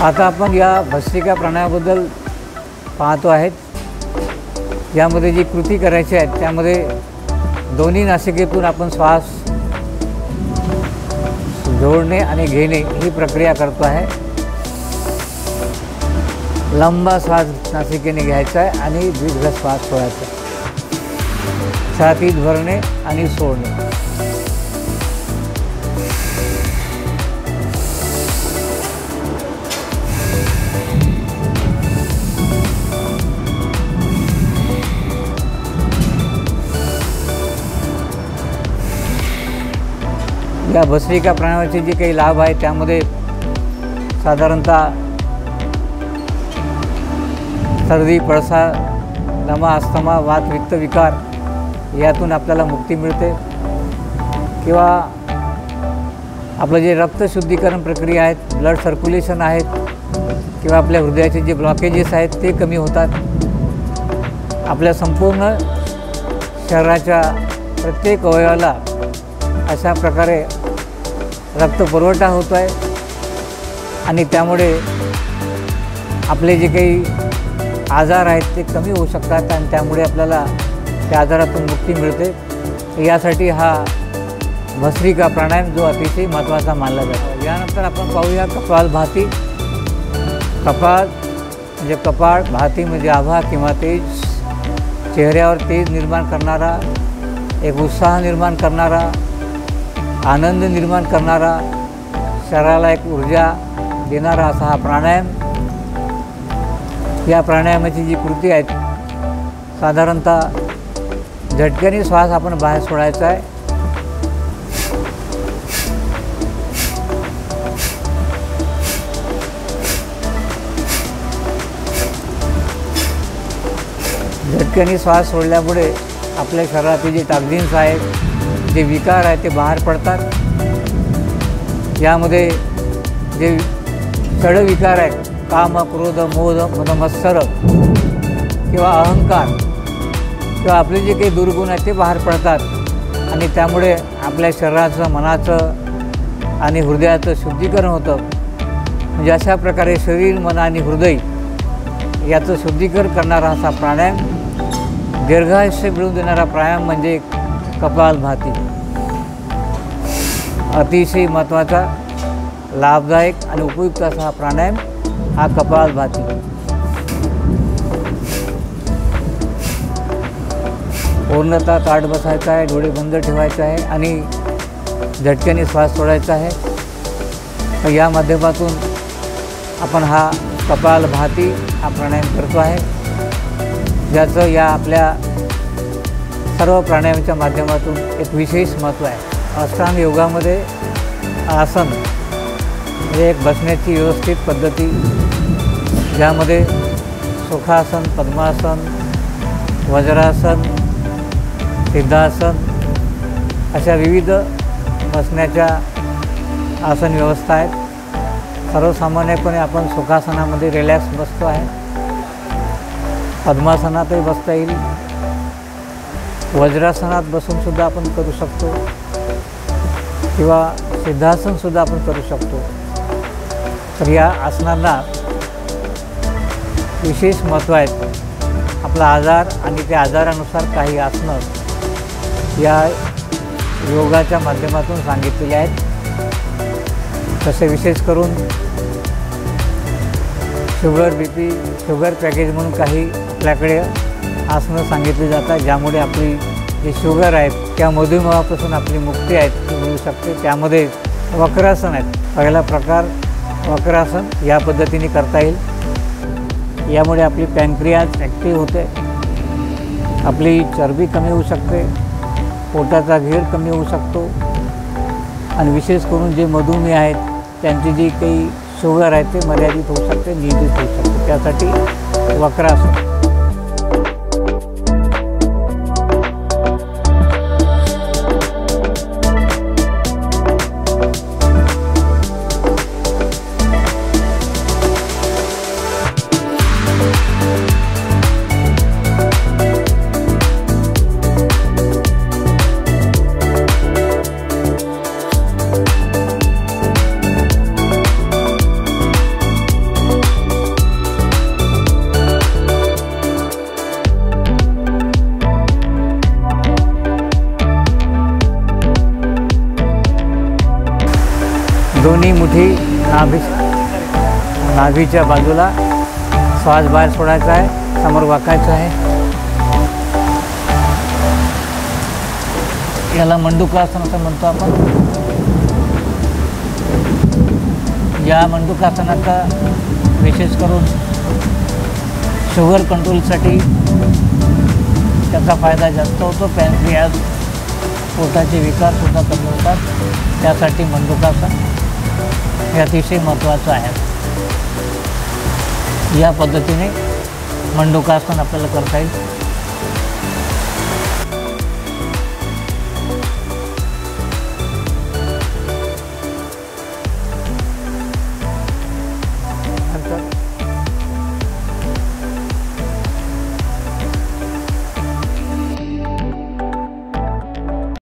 आता आपण या भस्त्रिका प्राणायामाबद्दल पाहतो आहेत। यामध्ये जी कृती करायची आहे त्यामध्ये दोन्ही नासिकेतून आपण श्वास जोडणे आणि घेणे ही प्रक्रिया करतो आहे। लंबा श्वास नासिकेने घ्यायचा आहे आणि दीर्घ श्वास सोडायचा, छातीत भरणे आणि सोडणे। या भस्त्रिका प्राणायामाचे जे काही लाभ आहेत त्यामध्ये साधारणतः सर्दी, पळसा, दमा, अस्थमा, वात, पित्त विकार यातून आपल्याला मुक्ती मिळते किंवा आपलं जे रक्त शुद्धीकरण प्रक्रिया आहेत, ब्लड सर्क्युलेशन आहेत किंवा आपल्या हृदयाचे जे ब्लॉकेजेस आहेत ते कमी होतात। आपल्या संपूर्ण शरीराच्या प्रत्येक अवयवाला अशा प्रकारे रक्तपुरवठा होतो आहे आणि त्यामुळे आपले जे काही आजार आहेत ते कमी होऊ शकतात आणि त्यामुळे आपल्याला त्या आजारातून मुक्ती मिळते। यासाठी हा भस्त्रिका प्राणायाम जो अतिशय महत्त्वाचा मानला जातो। यानंतर आपण पाहूया कपालभाती। कपाल म्हणजे कपाळ, भाती म्हणजे आभा किंवा तेज, चेहऱ्यावर तेज निर्माण करणारा, एक उत्साह निर्माण करणारा, आनंद निर्माण करणारा, शरीराला एक ऊर्जा देणारा असा हा प्राणायाम। या प्राणायामाची जी कृती आहेत साधारणतः झटक्याने श्वास आपण बाहेर सोडायचा आहे। झटक्याने श्वास सोडल्यामुळे आपल्या शरीरातील जे टॉक्झिन्स आहेत, जे विकार आहेत ते बाहेर पडतात। यामध्ये जे जड विकार आहेत, काम, क्रोध, मोह, मद, मत्सर किंवा अहंकार किंवा आपले जे काही दुर्गुण आहेत ते बाहेर पडतात आणि त्यामुळे आपल्या शरीराचं, मनाचं आणि हृदयाचं शुद्धीकरण होतं। म्हणजे अशा प्रकारे शरीर, मन आणि हृदय याचं शुद्धीकरण करणारा असा प्राणायाम, दीर्घायुष्य मिळवून देणारा प्राणायाम म्हणजे कपालभाती। अतिशय महत्त्वाचा, लाभदायक आणि उपयुक्त असा हा प्राणायाम हा कपालभाती। पूर्णतः ताठ बसायचा आहे, डोळे बंद ठेवायचे आहे आणि झटक्याने श्वास सोडायचा आहे। या माध्यमातून आपण हा कपालभाती हा प्राणायाम करतो आहे, ज्याचं या आपल्या सर्व प्राणायामाच्या माध्यमातून एक विशेष महत्त्व आहे। अष्टांग योगामध्ये आसन म्हणजे एक बसण्याची व्यवस्थित पद्धती, ज्यामध्ये सुखासन, पद्मासन, वज्रासन, सिद्धासन अशा विविध बसण्याच्या आसन व्यवस्था आहेत। सर्वसामान्यपणे आपण सुखासनामध्ये रिलॅक्स बसतो आहे, पद्मासनातही बसता येईल, वज्रासनात बसूनसुद्धा आपण करू शकतो किंवा सिद्धासनसुद्धा आपण करू शकतो। तर या आसनांना विशेष महत्त्व आहेत। आपला आजार आणि त्या आजारानुसार काही आसनं या योगाच्या माध्यमातून सांगितलेली आहेत। तसे विशेष करून शुगर, BP, शुगर पॅकेज म्हणून काही आपल्याकडे आसनं सांगितली जातात, ज्यामुळे आपली जी शुगर आहेत त्या मधुमेहापासून आपली मुक्ती आहे ती मिळू शकते। त्यामध्ये वक्रासन आहेत। पहिला प्रकार वक्रासन या पद्धतीने करता येईल। यामुळे आपली पॅनक्रियाज ॲक्टिव्ह होते, आपली चरबी कमी होऊ शकते, पोटाचा घेर कमी होऊ शकतो आणि विशेष करून जे मधुमेह आहेत त्यांची जी काही शुगर आहे ते मर्यादित होऊ शकते, नियंत्रित होऊ शकते। त्यासाठी वक्रासन। दोन्ही मुठी नाभीच्या बाजूला श्वास बाहेर सोडायचा आहे, समोर वाकायचं आहे. याला मंडूकासन असं म्हणतो आपण. या मंडूकासनाचा विशेष करून शुगर कंट्रोलसाठी त्याचा फायदा जास्त होतो. पॅनक्रियाज, पोटाचे विकारसुद्धा कमी होतात. त्यासाठी मंडूकासन हे अतिशय महत्त्वाचं आहे. या पद्धतीने मंडूकासन आपल्याला करता येईल.